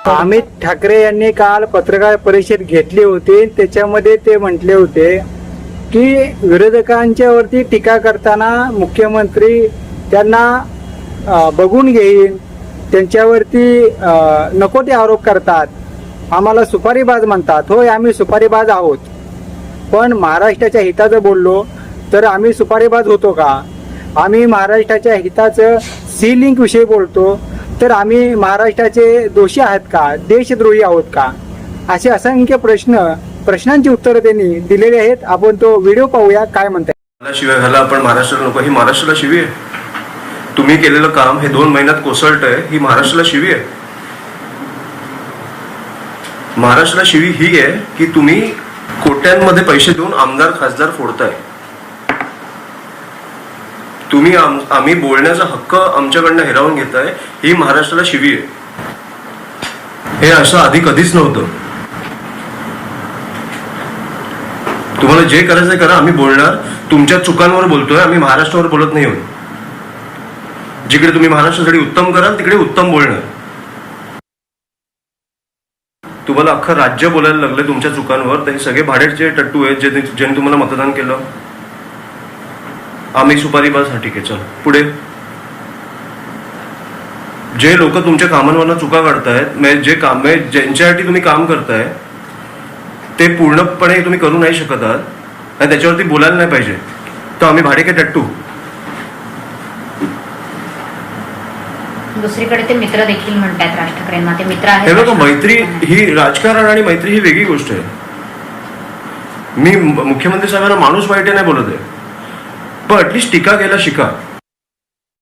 अमित ठाकरे यांनी काल पत्रकार परिषद घेतली होती. त्याच्यामध्ये ते म्हटले होते की विरोधकांच्या वरती टीका करताना मुख्यमंत्री त्यांना बघून घेईल, त्यांच्यावरती नको ते आरोप करतात, आम्हाला सुपारीबाज म्हणतात. होय, आम्ही सुपारीबाज आहोत, पण महाराष्ट्राच्या हिताचं बोललो तर आम्ही सुपारीबाज होतो का? आम्ही महाराष्ट्राच्या हिताचं सी लिंक विषयी बोलतो तर आम्ही महाराष्ट्राचे दोषी आहात का, देशद्रोही आहोत का? असे असंख्य प्रश्नांची उत्तरं त्यांनी दिलेली आहेत. आपण तो व्हिडिओ पाहूया, काय म्हणताय. शिवाय घाला आपण महाराष्ट्राला नको, ही महाराष्ट्राला शिवी आहे. तुम्ही केलेलं काम हे 2 महिन्यात कोसळतंय, ही महाराष्ट्राला शिवी आहे. महाराष्ट्राला शिवी ही आहे की तुम्ही कोट्यांमध्ये पैसे देऊन आमदार खासदार फोडताय. तुम्ही आम्ही बोलण्याचा हक्क आमच्याकडनं हिरावून घेताय, ही महाराष्ट्राला शिवी आहे. हे असं आधी कधीच नव्हतं. तुम्हाला जे करायचंय करा, आम्ही बोलणार. तुमच्या चुकांवर बोलतोय, आम्ही महाराष्ट्रावर बोलत नाही. जिकडे तुम्ही महाराष्ट्रासाठी उत्तम कराल तिकडे उत्तम बोलणार. तुम्हाला अख्खं राज्य बोलायला लागलं तुमच्या चुकांवर. ते सगळे भाड्याचे टट्टू आहेत ज्यांनी तुम्हाला मतदान केलं. आम्ही सुपारीबाज, हा ठीक आहे, चल पुढे. जे लोक तुमच्या कामांवरनं चुका काढतायत, जे काम ज्यांच्यासाठी तुम्ही काम करताय ते पूर्णपणे तुम्ही करू नाही शकत आहात आणि त्याच्यावरती बोलायला नाही पाहिजे, तर आम्ही भाडे के टट्टू. दुसरीकडे ते मित्र देखील म्हणतात राज ठाकरेंना, ते मित्र आहेत. हे बघा, मैत्री ही, राजकारण आणि मैत्री ही वेगळी गोष्ट आहे. मी मुख्यमंत्री साहेबांना माणूस वाईट नाही बोलत आहे, पण ऍटलिस्ट टीका घ्यायला शिका.